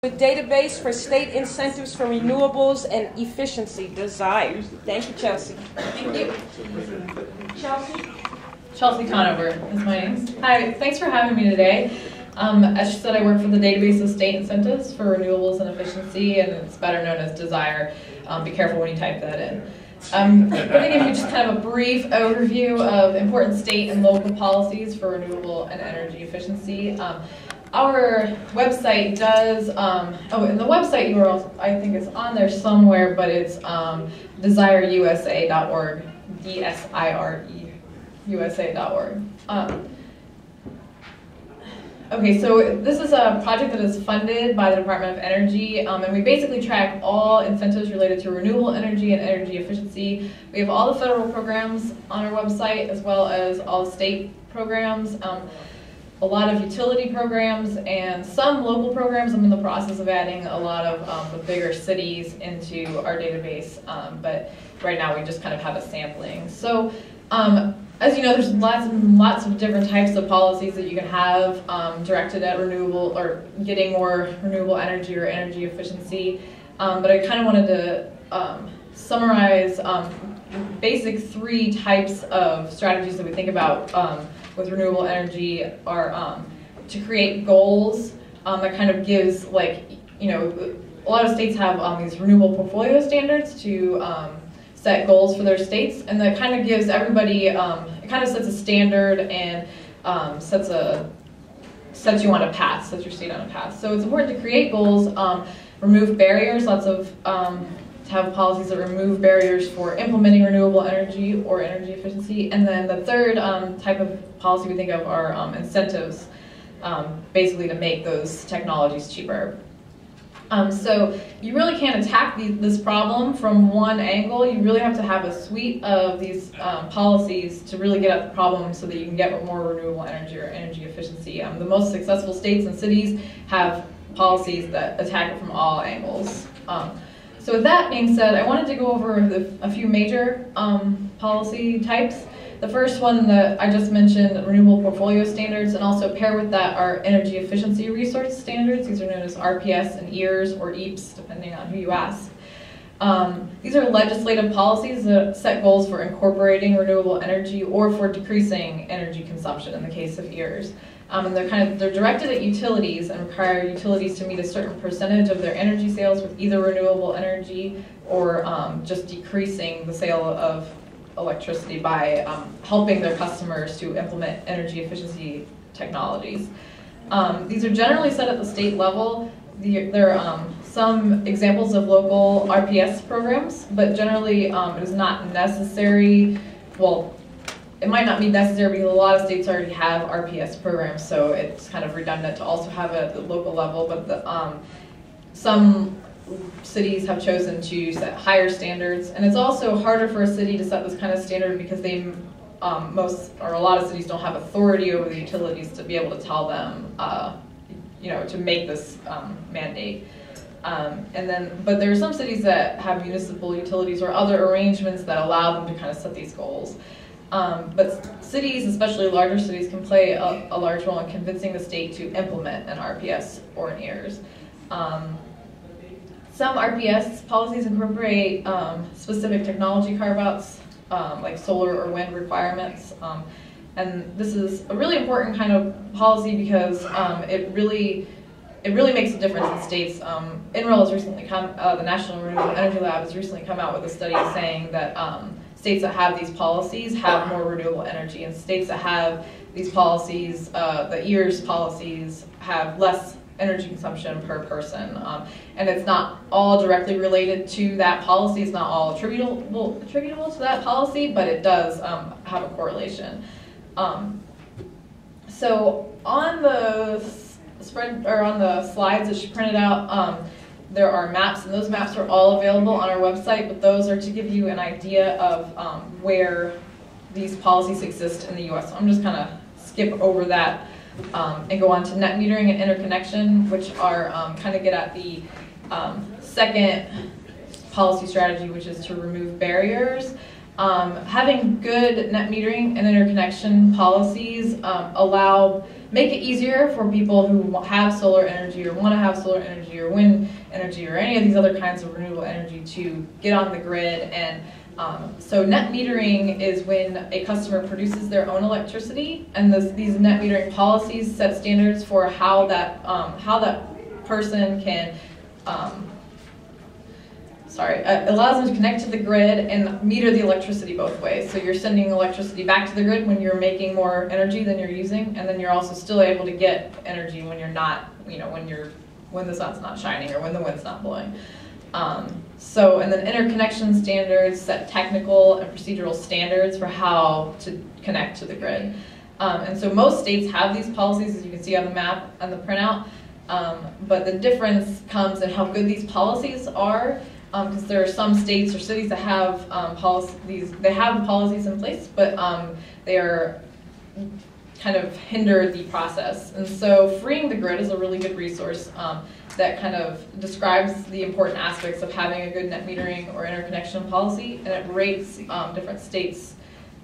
With database for state incentives for renewables and efficiency, DSIRE. Thank you, Chelsea. Thank you. Chelsea? Chelsea Conover is my name. Hi, thanks for having me today. As she said, I work for the database of state incentives for renewables and efficiency, and it's better known as DSIRE. Be careful when you type that in. I'm going to give you just kind of a brief overview of important state and local policies for renewable and energy efficiency. Our website does, and the website URL I think is on there somewhere, but it's DSIREusa.org, DSIREusa.org. Okay, so this is a project that is funded by the Department of Energy, and we basically track all incentives related to renewable energy and energy efficiency. We have all the federal programs on our website, as well as all the state programs. A lot of utility programs and some local programs. I'm in the process of adding a lot of the bigger cities into our database, but right now we just kind of have a sampling. So as you know, there's lots and lots of different types of policies that you can have directed at renewable or getting more renewable energy or energy efficiency. But I kind of wanted to summarize basic three types of strategies that we think about with renewable energy are to create goals that kind of gives, like, you know, a lot of states have these renewable portfolio standards to set goals for their states, and that kind of gives everybody, it kind of sets a standard and sets you on a path, sets your state on a path. So it's important to create goals, remove barriers, to have policies that remove barriers for implementing renewable energy or energy efficiency. And then the third type of policy we think of are incentives, basically to make those technologies cheaper. So you really can't attack this problem from one angle. You really have to have a suite of these policies to really get at the problem so that you can get more renewable energy or energy efficiency. The most successful states and cities have policies that attack it from all angles. So with that being said, I wanted to go over a few major policy types. The first one that I just mentioned, renewable portfolio standards, and also pair with that are energy efficiency resource standards. These are known as RPS and EARS or EAPS, depending on who you ask. These are legislative policies that set goals for incorporating renewable energy or for decreasing energy consumption in the case of EARS. And they're directed at utilities and require utilities to meet a certain percentage of their energy sales with either renewable energy or just decreasing the sale of electricity by helping their customers to implement energy efficiency technologies. These are generally set at the state level. There are some examples of local RPS programs, but generally it is not necessary. Well, it might not be necessary because a lot of states already have RPS programs, so it's kind of redundant to also have it at the local level, but some cities have chosen to set higher standards, and it's also harder for a city to set this kind of standard because a lot of cities don't have authority over the utilities to be able to tell them, to make this mandate. But there are some cities that have municipal utilities or other arrangements that allow them to kind of set these goals. But cities, especially larger cities, can play a large role in convincing the state to implement an RPS or an EARS. Some RPS policies incorporate specific technology carve-outs, like solar or wind requirements. And this is a really important kind of policy because it really makes a difference in states. NREL has recently the National Renewable Energy Lab has recently come out with a study saying that states that have these policies have more renewable energy, and states that have these policies, the EARS policies, have less energy consumption per person. And it's not all directly related to that policy. It's not all attributable to that policy, but it does have a correlation. So on the slides that she printed out, there are maps, and those maps are all available on our website, but those are to give you an idea of where these policies exist in the US. So I'm just kind of skip over that and go on to net metering and interconnection, which are kind of get at the second policy strategy, which is to remove barriers. Having good net metering and interconnection policies allow make it easier for people who have solar energy or want to have solar energy or wind energy or any of these other kinds of renewable energy to get on the grid. And so net metering is when a customer produces their own electricity, and these net metering policies set standards for how that person can allows them to connect to the grid and meter the electricity both ways. So you're sending electricity back to the grid when you're making more energy than you're using, and then you're also still able to get energy when you're not, when the sun's not shining or when the wind's not blowing. And then interconnection standards set technical and procedural standards for how to connect to the grid. And so most states have these policies, as you can see on the map and the printout, but the difference comes in how good these policies are, because there are some states or cities that have policies in place, but they are kind of hinder the process. And so Freeing the Grid is a really good resource that kind of describes the important aspects of having a good net metering or interconnection policy, and it rates different states'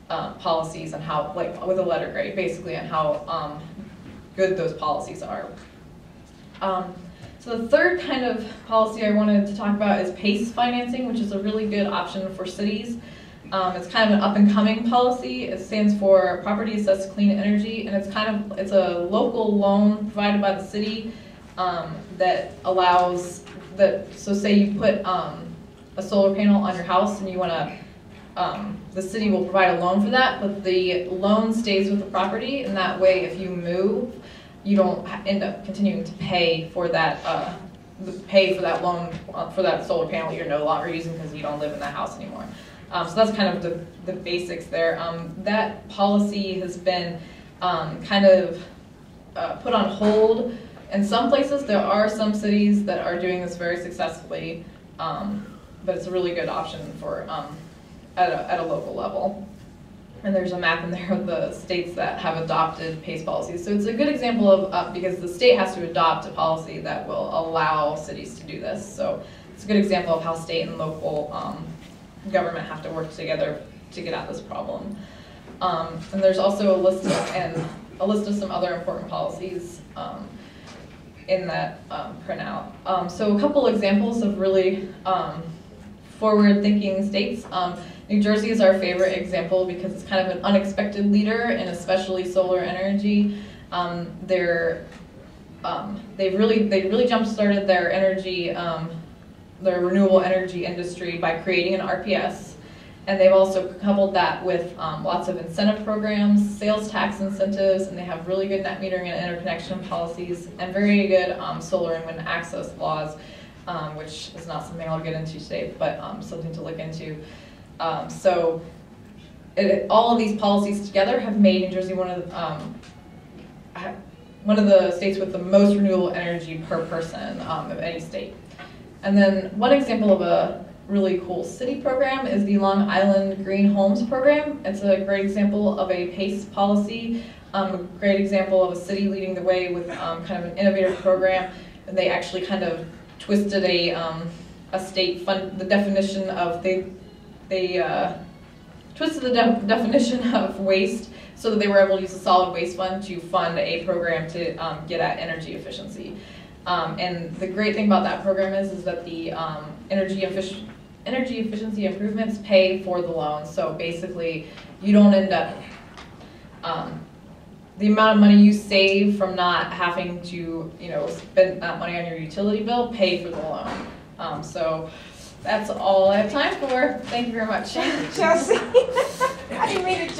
policies and how, like with a letter grade, basically, on how good those policies are. So the third kind of policy I wanted to talk about is PACE financing, which is a really good option for cities. It's kind of an up-and-coming policy. It stands for Property Assessed Clean Energy, and it's a local loan provided by the city that allows that. So say you put a solar panel on your house and you want to, the city will provide a loan for that, but the loan stays with the property, and that way, if you move, you don't end up continuing to pay for that loan for that solar panel you're no longer using because you don't live in that house anymore. So that's kind of the basics there. That policy has been kind of put on hold. In some places, there are some cities that are doing this very successfully, but it's a really good option for at a local level. And there's a map in there of the states that have adopted PACE policies. So it's a good example of, because the state has to adopt a policy that will allow cities to do this. So it's a good example of how state and local government have to work together to get at this problem. And there's also a list of some other important policies in that printout. So a couple examples of really forward-thinking states. New Jersey is our favorite example because it's kind of an unexpected leader in especially solar energy. They really jump-started their energy, their renewable energy industry by creating an RPS, and they've also coupled that with lots of incentive programs, sales tax incentives, and they have really good net metering and interconnection policies, and very good solar and wind access laws, which is not something I'll get into today, but something to look into. So all of these policies together have made New Jersey one of the states with the most renewable energy per person of any state. And then one example of a really cool city program is the Long Island Green Homes program. It's a great example of a PACE policy, a great example of a city leading the way with kind of an innovative program. And they actually kind of twisted a state fund, the definition of, they twisted the definition of waste so that they were able to use the solid waste fund to fund a program to get at energy efficiency. And the great thing about that program is that the energy efficiency improvements pay for the loan. So basically, you don't end up, the amount of money you save from not having to, spend that money on your utility bill, pay for the loan. So that's all I have time for. Thank you very much. Thank you, Chelsea. I didn't mean to